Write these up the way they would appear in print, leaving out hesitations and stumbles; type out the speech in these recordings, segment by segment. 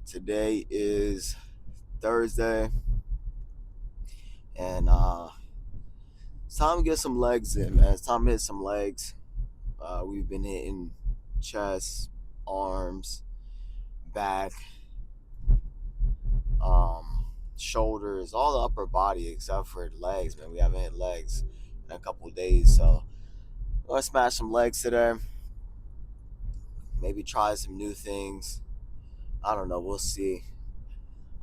Today is Thursday, and it's time to get some legs in, man. It's time to hit some legs. We've been hitting chest, arms, back, shoulders, all the upper body except for legs, man. We haven't hit legs in a couple of days, so let's smash some legs today. Maybe try some new things. I don't know. We'll see.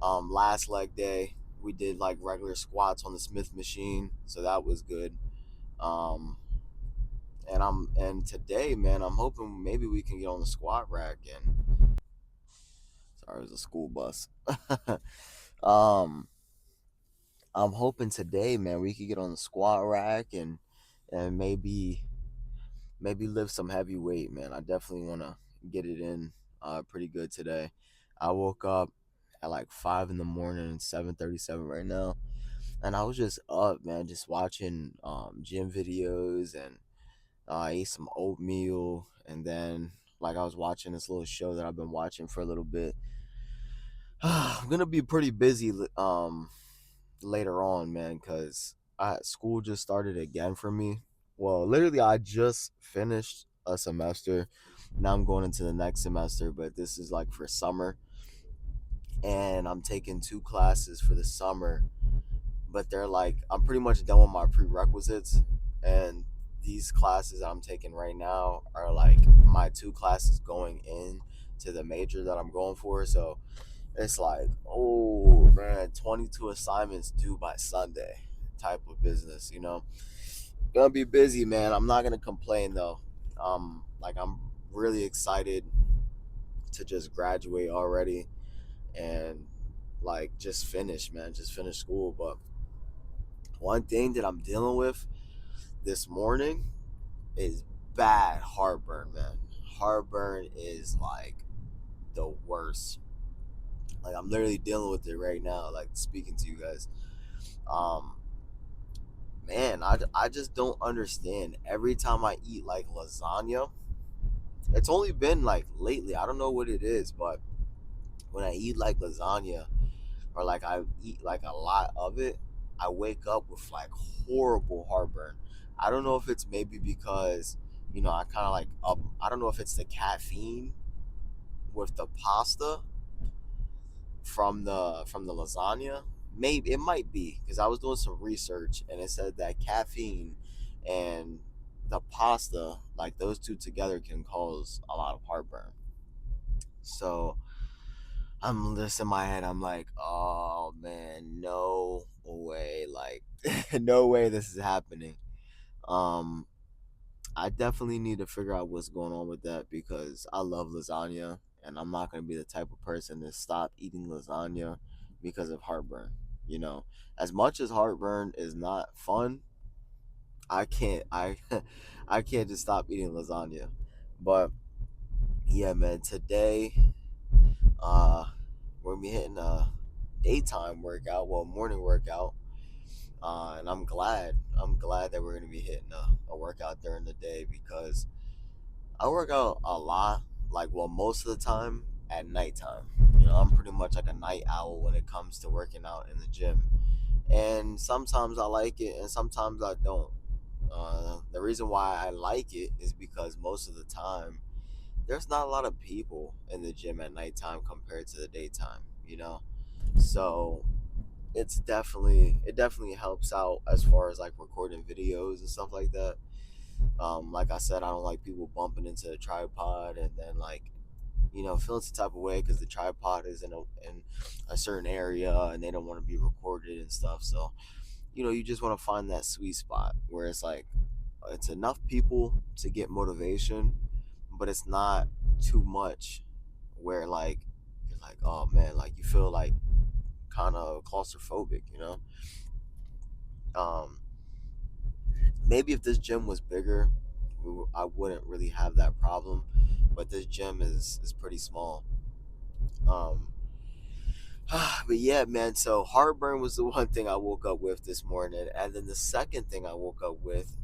Last leg day, we did like regular squats on the Smith machine, so that was good. Um, and today, man, I'm hoping maybe we can get on the squat rack. And sorry, it was a school bus. um, I'm hoping today, man, we could get on the squat rack and maybe lift some heavy weight, man. I definitely want to get it in pretty good today. I woke up at like 5 in the morning, 7:37 right now, and I was just up, man, just watching gym videos, and I ate some oatmeal, and then like I was watching this little show that I've been watching for a little bit. I'm gonna be pretty busy later on, man, because school just started again for me. Well, literally, I just finished a semester. Now I'm going into the next semester, but this is like for summer, and I'm taking two classes for the summer. But they're like I'm pretty much done with my prerequisites, and these classes I'm taking right now are like my two classes going in to the major that I'm going for. So it's like, oh man, 22 assignments due by Sunday type of business, Gonna be busy, man. I'm not gonna complain though. Like I'm really excited to just graduate already and like just finish, man. Just finish school. But one thing that I'm dealing with this morning is bad heartburn, man. Heartburn is like the worst. Like I'm literally dealing with it right now, like speaking to you guys. Um, man, I just don't understand. Every time I eat like lasagna, it's only been like lately. I don't know what it is, but when I eat like lasagna or like I eat like a lot of it, I wake up with like horrible heartburn. I don't know if it's maybe because I kind of like I don't know if it's the caffeine with the pasta from the lasagna. Maybe it might be because I was doing some research and it said that caffeine and the pasta, like those two together, can cause a lot of heartburn. So I'm just in my head. I'm like, oh man, no way, like, no way this is happening. Um, I definitely need to figure out what's going on with that because I love lasagna, and I'm not gonna be the type of person to stop eating lasagna because of heartburn. You know, as much as heartburn is not fun, I can't. I can't just stop eating lasagna. But yeah, man, today uh we're gonna be hitting a daytime workout, well, morning workout. And I'm glad that we're gonna be hitting a workout during the day because I work out a lot, like, well, most of the time at nighttime. I'm pretty much like a night owl when it comes to working out in the gym. And sometimes I like it and sometimes I don't. The reason why I like it is because most of the time there's not a lot of people in the gym at nighttime compared to the daytime, So it definitely helps out as far as like recording videos and stuff like that. Like I said, I don't like people bumping into the tripod and then like feeling some type of way because the tripod is in a certain area and they don't want to be recorded and stuff. So you just want to find that sweet spot where it's like it's enough people to get motivation, but it's not too much where like you're like, oh man, like you feel like kind of claustrophobic. Um, Maybe if this gym was bigger, I wouldn't really have that problem. But this gym is pretty small. Um, but yeah, man. So heartburn was the one thing I woke up with this morning, and then the second thing I woke up with,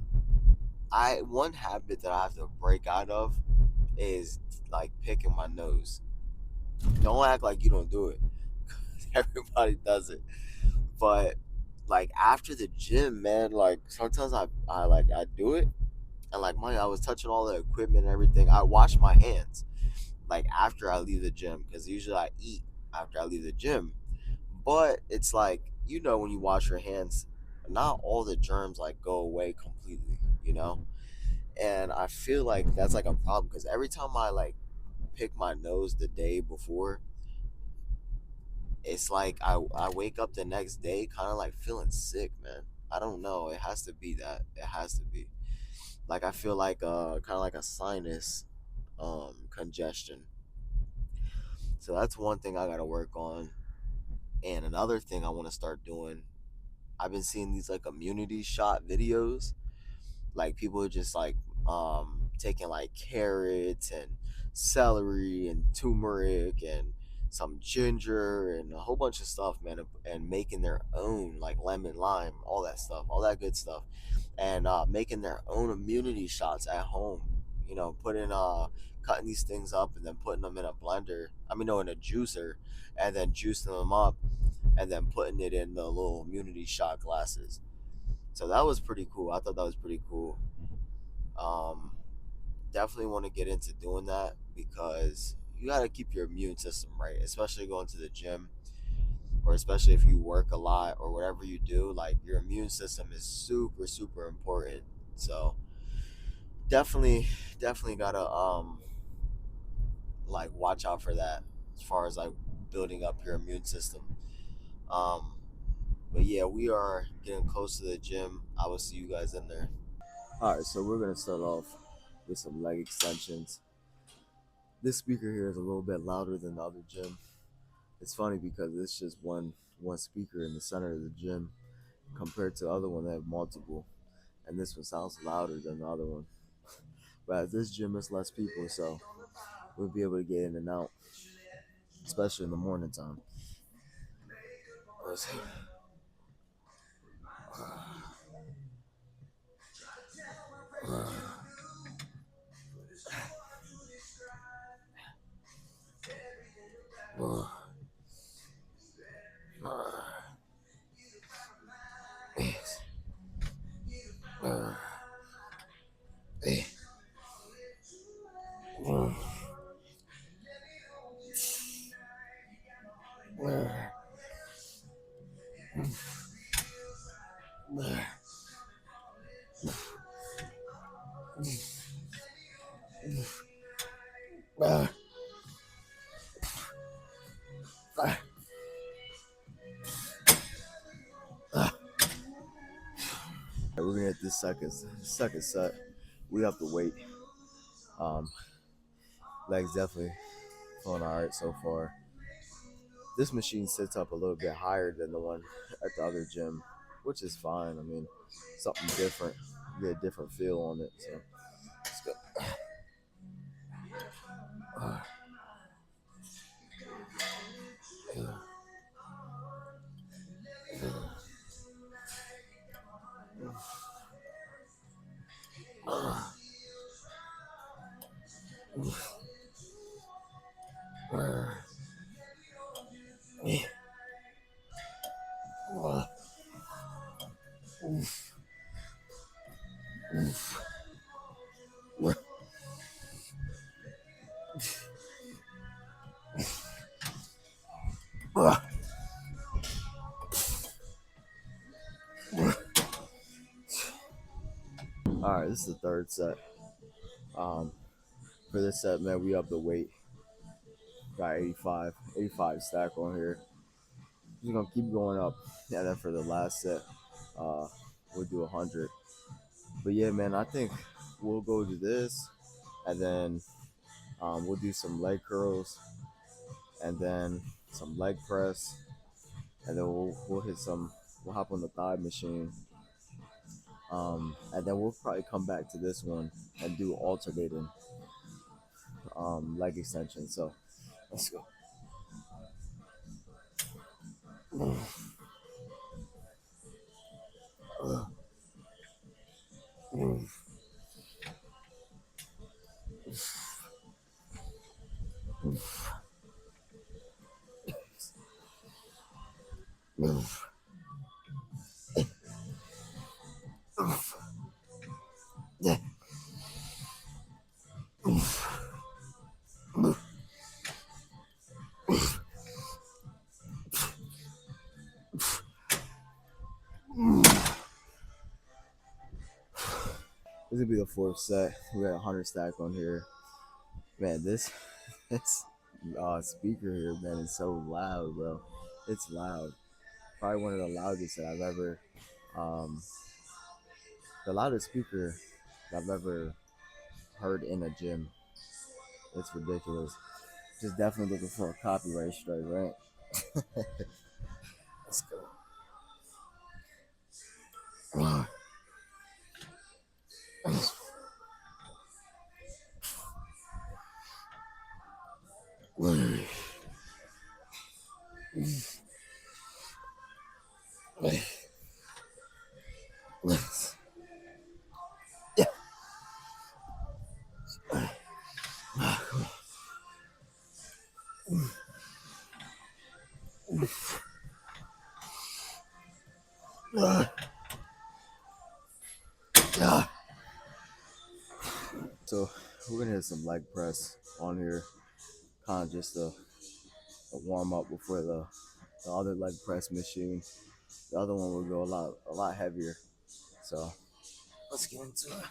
I one habit that I have to break out of is like picking my nose. Don't act like you don't do it. Everybody does it. But like after the gym, man, like sometimes I do it, and like I was touching all the equipment and everything. I wash my hands like after I leave the gym because usually I eat after I leave the gym. But it's like when you wash your hands, not all the germs like go away completely, And I feel like that's like a problem because every time I like pick my nose the day before, it's like I wake up the next day kind of like feeling sick, man. I don't know. It has to be that. It has to be. Like I feel like kind of like a sinus congestion. So that's one thing I got to work on. And another thing I want to start doing, I've been seeing these like immunity shot videos. Like people are just like taking like carrots and celery and turmeric and some ginger and a whole bunch of stuff, man, and making their own like lemon, lime, all that stuff, all that good stuff, and making their own immunity shots at home. Putting cutting these things up and then putting them in a blender. I mean, no, in a juicer, and then juicing them up, and then putting it in the little immunity shot glasses. So that was pretty cool. I thought that was pretty cool. Um, Definitely want to get into doing that because you got to keep your immune system right, especially going to the gym or especially if you work a lot or whatever you do. Like your immune system is super, super important. So definitely, definitely gotta like watch out for that as far as like building up your immune system. Um, but yeah, we are getting close to the gym. I will see you guys in there. All right, so we're gonna start off with some leg extensions. This speaker here is a little bit louder than the other gym. It's funny because it's just one speaker in the center of the gym compared to the other one that have multiple, and this one sounds louder than the other one. But at this gym, it's less people, so we'll be able to get in and out, especially in the morning time. Let's see. We're gonna hit this second set. We have to wait. Um, Legs definitely feeling all right so far. This machine sits up a little bit higher than the one at the other gym, which is fine. I mean, something different. You get a different feel on it. So let's go. All right, this is the third set. Um, for this set, man, we up the weight. Got 85 stack on here. Just gonna keep going up, and then for the last set, uh, we'll do 100. But yeah, man, I think we'll go to this, and then we'll do some leg curls, and then some leg press, and then we'll hit some. We'll hop on the thigh machine, and then we'll probably come back to this one and do alternating leg extension. So let's go. This will be the fourth set. We got a 100 stack on here. Man, this speaker here, man, is so loud, bro. It's loud. Probably one of the loudest that I've ever, um, the loudest speaker I've ever heard in a gym. It's ridiculous. Just definitely looking for a copyright strike, right? Let's go. So we're gonna hit some leg press on here, kind of just a warm up before the other leg press machine. The other one will go a lot heavier. So let's get into it.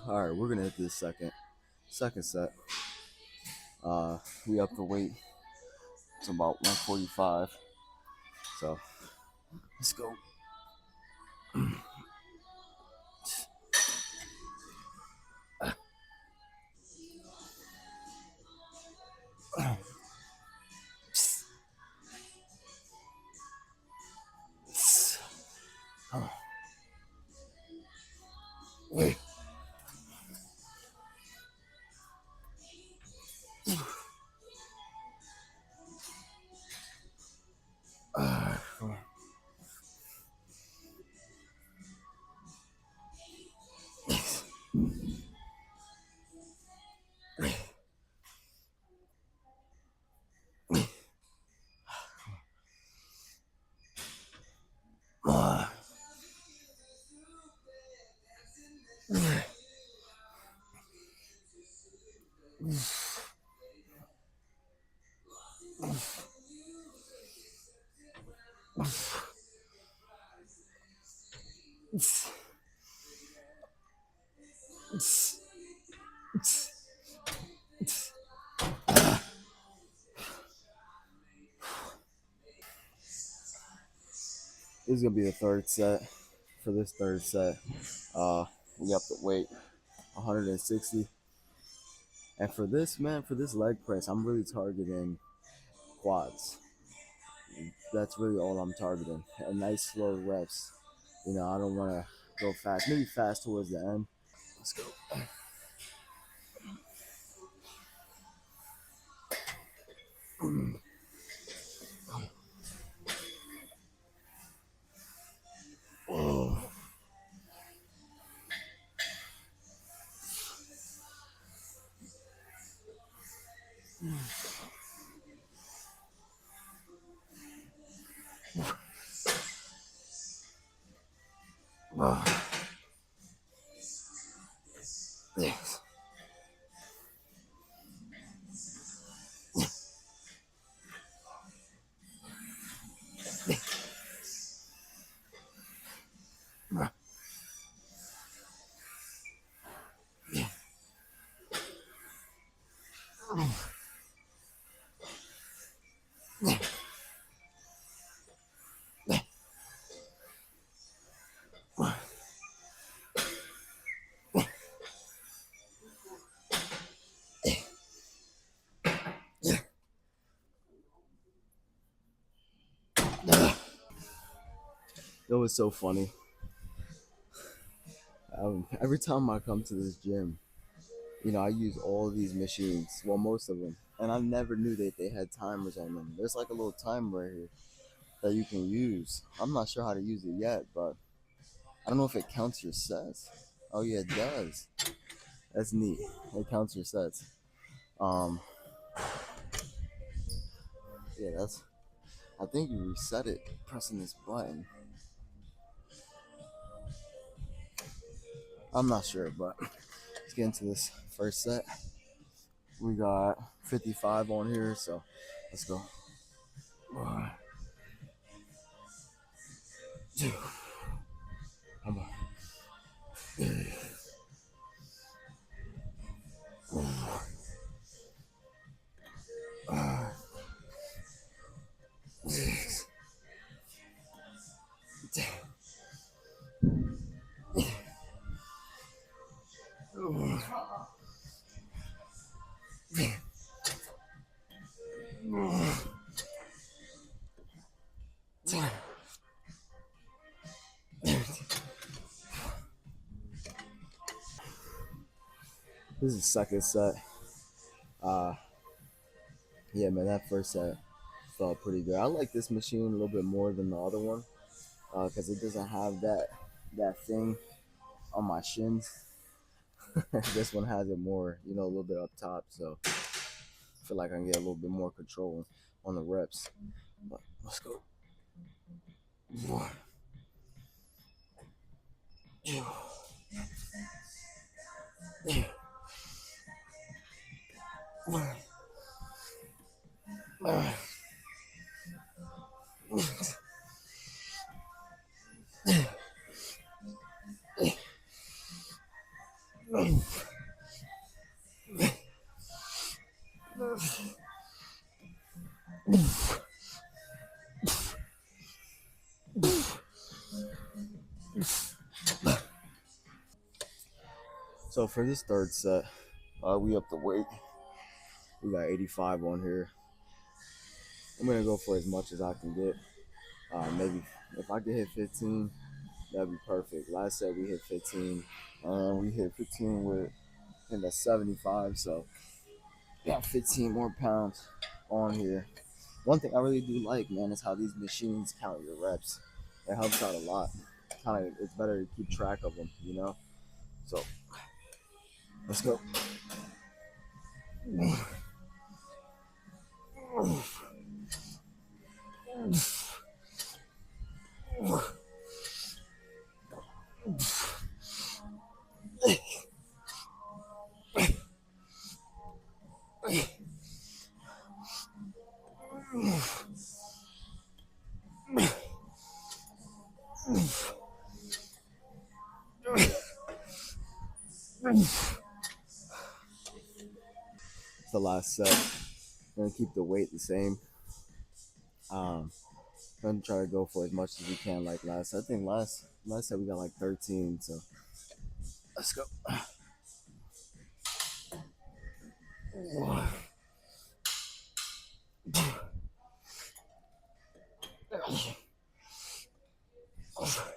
All right, we're gonna hit this second set. We up the weight to about 145. So let's go. This is gonna be the third set. For this third set, we up the weight 160. And for this, man, for this leg press, I'm really targeting quads. That's really all I'm targeting. A nice slow reps. You know, I don't want to go fast. Maybe fast towards the end. Let's go. Yes. It was so funny. Every time I come to this gym, I use all these machines. Well, most of them, and I never knew that they had timers on them. There's like a little timer right here that you can use. I'm not sure how to use it yet, but I don't know if it counts your sets. Oh yeah, it does. That's neat. It counts your sets. Um, yeah, that's. I think you reset it pressing this button. I'm not sure, but let's get into this first set. We got 55 on here, so let's go. 1, 2, come on. 4, 5, 6, 7, 8. This is the second set. Uh, yeah, man, that first set felt pretty good. I like this machine a little bit more than the other one because it doesn't have that thing on my shins. This one has it more, a little bit up top. So I feel like I can get a little bit more control on the reps. But let's go. 1, 2, 3, 4, 5, 6. So for this third set, we up the weight. We got 85 on here. I'm gonna go for as much as I can get. Maybe if I could hit 15, that'd be perfect. Last set we hit 15, and we hit 15 with in the 75. So got 15 more pounds on here. One thing I really do like, man, is how these machines count your reps. It helps out a lot. It's better to keep track of them. So let's go. It's the last set. I'm gonna keep the weight the same. I'm gonna try to go for as much as we can. Like last, I think last set we got like 13. So let's go. 1, 2, 3, 4, 5.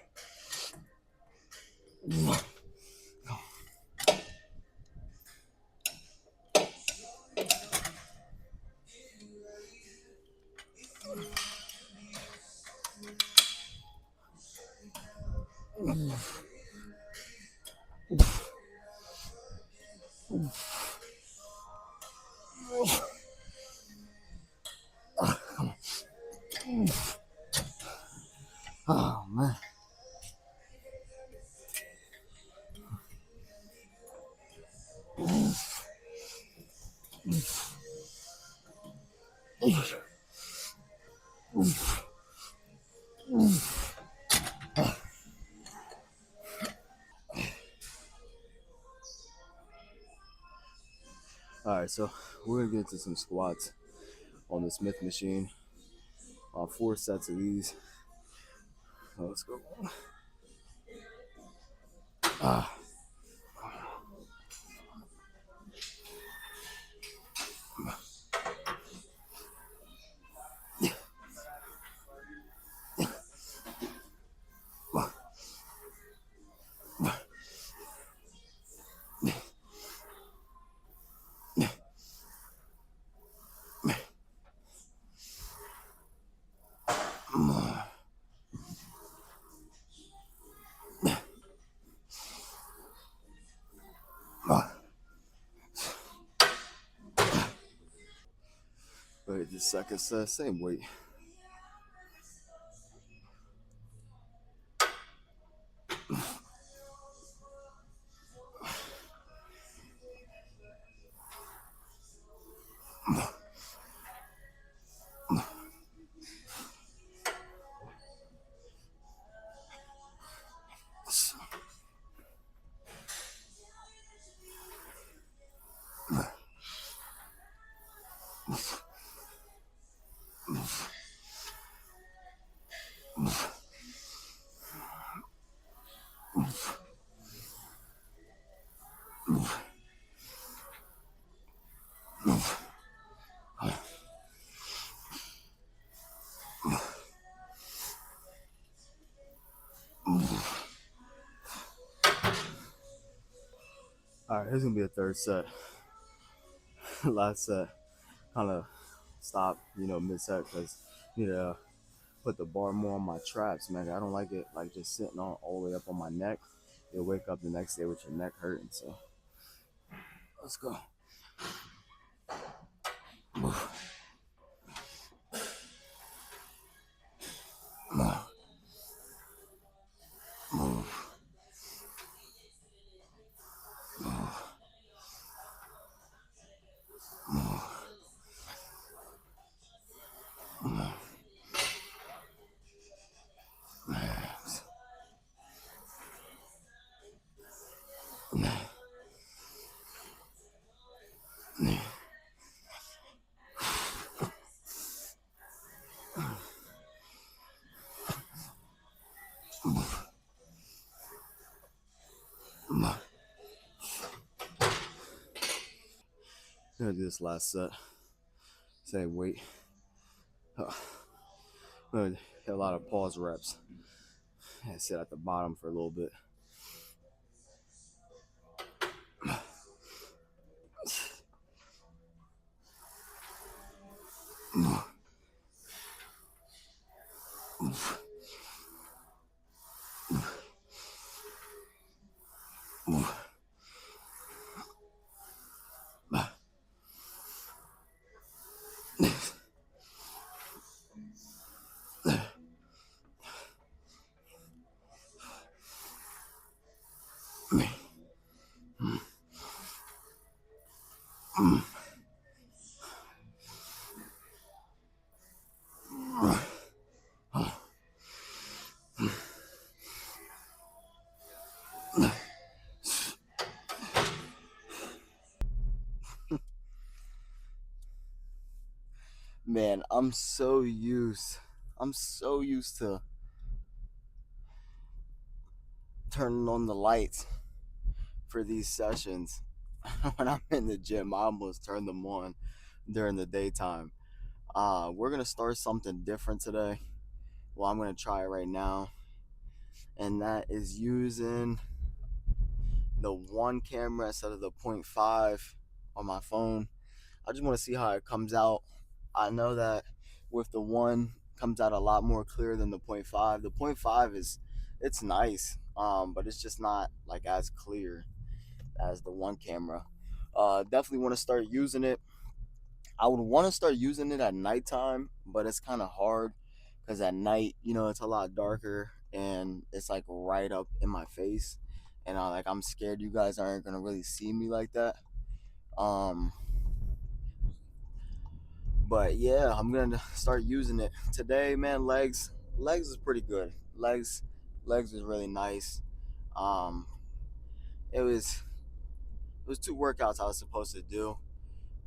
Oh man. All right, so we're gonna get into some squats on the Smith machine. 4 sets of these. Let's go. Ah. Wait, the second set, same weight. All right, here's gonna be a third set. Last set, kind of stop, mid set because you know put the bar more on my traps, man. I don't like it like just sitting on all the way up on my neck. You'll wake up the next day with your neck hurting. So let's go. Move. Move. Move. Move. Move. Move. Legs. Neck. Knee. Move. Move. Gonna do this last set. Same weight. Gonna hit a lot of pause reps. And sit at the bottom for a little bit. Move. Move. Move. Man, I'm so used to turning on the lights for these sessions. When I'm in the gym, I almost turn them on during the daytime. We're gonna start something different today. Well, I'm gonna try it right now, and that is using the one camera instead of the point 0.5 on my phone. I just want to see how it comes out. I know that with the one comes out a lot more clear than the point 0.5. The point 0.5 it's nice, but it's just not like as clear as the one camera. Definitely want to start using it. I would want to start using it at nighttime, but it's kind of hard because at night, it's a lot darker and it's like right up in my face, and I'm scared you guys aren't gonna really see me like that. Um, But yeah, I'm gonna start using it today, man. Legs is pretty good. Legs is really nice. Um, it was it was two workouts I was supposed to do,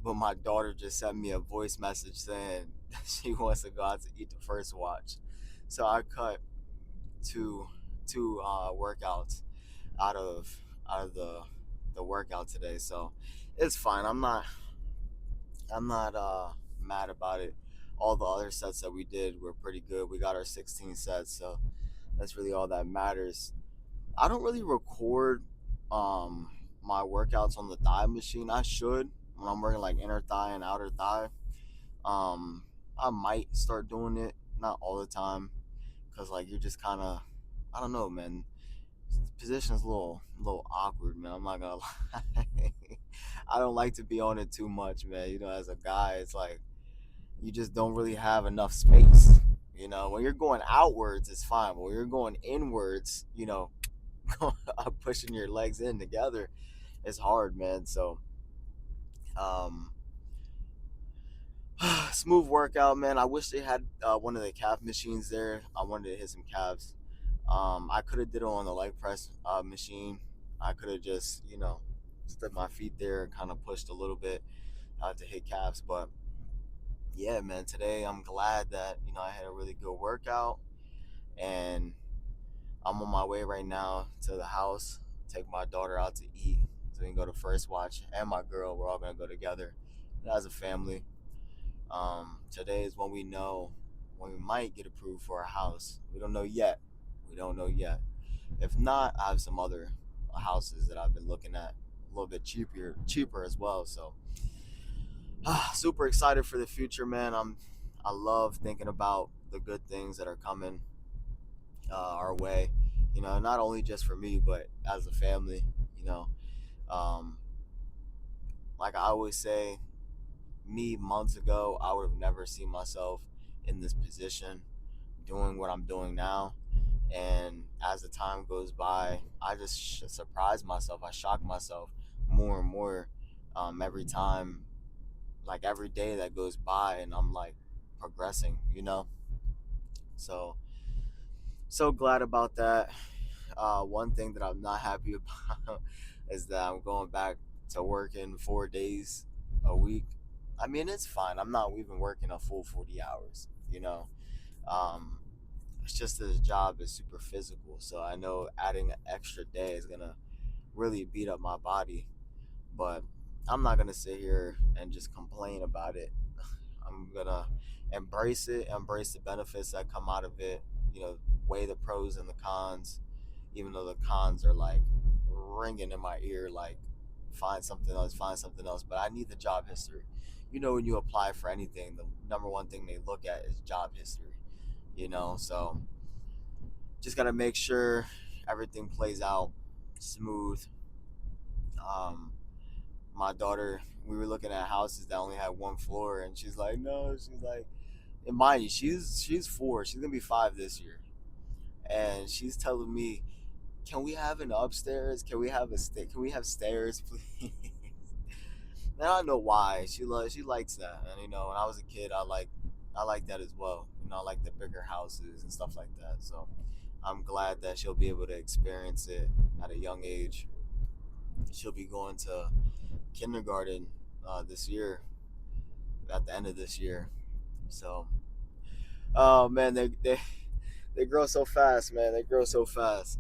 but my daughter just sent me a voice message saying she wants to go out to eat the first watch. So I cut two workouts out of the workout today. So it's fine. I'm not mad about it. All the other sets that we did were pretty good. We got our 16 sets, so that's really all that matters. I don't really record um my workouts on the thigh machine. I should when I'm working like inner thigh and outer thigh. Um, I might start doing it, not all the time, cause like you're just kind of, I don't know, man. Position's a little awkward, man. I'm not gonna lie. I don't like to be on it too much, man. As a guy, it's like you just don't really have enough space. When you're going outwards, it's fine. But when you're going inwards, pushing your legs in together, it's hard, man. So, um, smooth workout, man. I wish they had one of the calf machines there. I wanted to hit some calves. I could have did it on the leg press machine. I could have just, stuck my feet there and kind of pushed a little bit to hit calves. But yeah, man, today I'm glad that I had a really good workout, and I'm on my way right now to the house. Take my daughter out to eat so we can go to First Watch, and my girl. We're all gonna go together as a family. Today is when we know when we might get approved for a house. We don't know yet. We don't know yet. If not, I have some other houses that I've been looking at a little bit cheaper as well. So, super excited for the future, man. I love thinking about the good things that are coming our way. Not only just for me, but as a family. You know, um, like I always say, me months ago, I would have never seen myself in this position, doing what I'm doing now. And as the time goes by, I just surprise myself. I shock myself more and more every time, like every day that goes by, and I'm like progressing. So glad about that. One thing that I'm not happy about is that I'm going back to working 4 days a week. I mean, it's fine. I'm not even working a full 40 hours. Um, it's just this job is super physical, so I know adding an extra day is gonna really beat up my body. But I'm not gonna sit here and just complain about it. I'm gonna embrace the benefits that come out of it. Weigh the pros and the cons, even though the cons are like ringing in my ear, like find something else. But I need the job history. When you apply for anything, the number one thing they look at is job history. So just gotta make sure everything plays out smooth. Um, my daughter, we were looking at houses that only had one floor, and she's like, no, she's like, and mind you, she's 4, she's gonna be 5 this year, and she's telling me, can we have an upstairs? Can we have stairs, please? And I don't know why she likes that, and when I was a kid, I like that as well. I like the bigger houses and stuff like that. So I'm glad that she'll be able to experience it at a young age. She'll be going to kindergarten this year, at the end of this year. So, oh man, they grow so fast, man. They grow so fast.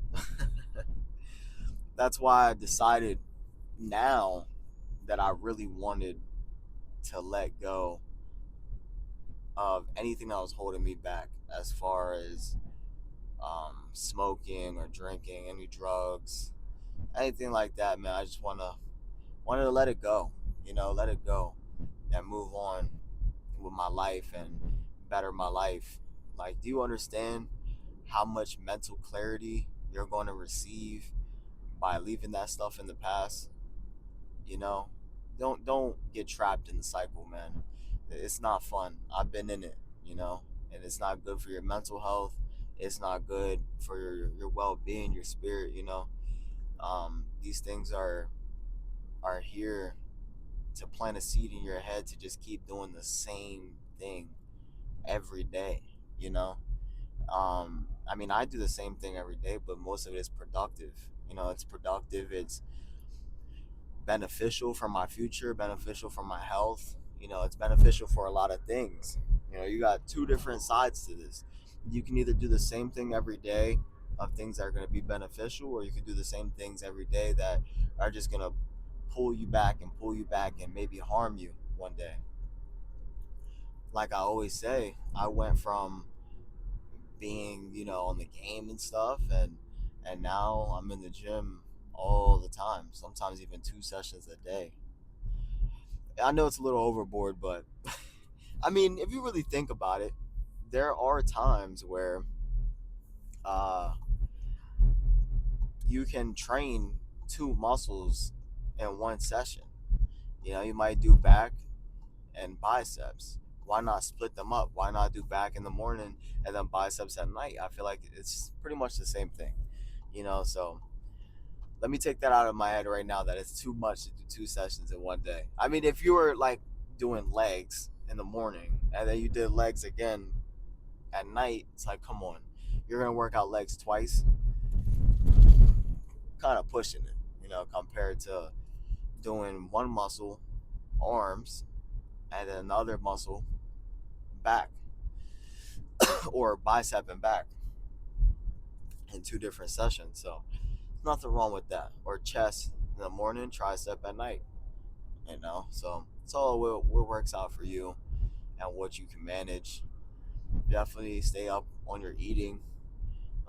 That's why I decided now that I really wanted to let go of anything that was holding me back, as far as smoking or drinking, any drugs, anything like that, man. I just wanted to let it go, let it go and move on with my life and better my life. Like, do you understand how much mental clarity you're going to receive by leaving that stuff in the past? You know, don't get trapped in the cycle, man. It's not fun. I've been in it, and it's not good for your mental health. It's not good for your well-being, your spirit. These things are here to plant a seed in your head to just keep doing the same thing every day, you know? I mean, I do the same thing every day, but most of it is productive. It's productive. It's beneficial for my future, beneficial for my health. It's beneficial for a lot of things. You got two different sides to this. You can either do the same thing every day of things that are going to be beneficial, or you can do the same things every day that are just going to pull you back and maybe harm you one day. Like I always say, I went from being, on the game and stuff, and now I'm in the gym all the time, sometimes even 2 sessions a day. I know it's a little overboard, but I mean, if you really think about it, there are times where uh, you can train two muscles in one session. You might do back and biceps. Why not split them up? Why not do back in the morning and then biceps at night? I feel like it's pretty much the same thing. So let me take that out of my head right now, that it's too much to do 2 sessions in one day. I mean, if you were like doing legs in the morning and then you did legs again at night, it's like, come on, you're gonna work out legs twice, kind of pushing it, compared to doing one muscle, arms, and then another muscle, back, or bicep and back in 2 different sessions. So nothing wrong with that. Or chest in the morning, tricep at night. So it's all what works out for you and what you can manage. Definitely stay up on your eating.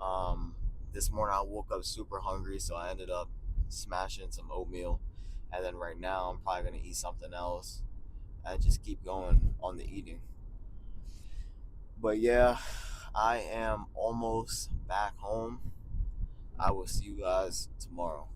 Um, this morning I woke up super hungry, so I ended up smashing some oatmeal, and then right now I'm probably gonna eat something else and just keep going on the eating. But yeah, I am almost back home. I will see you guys tomorrow.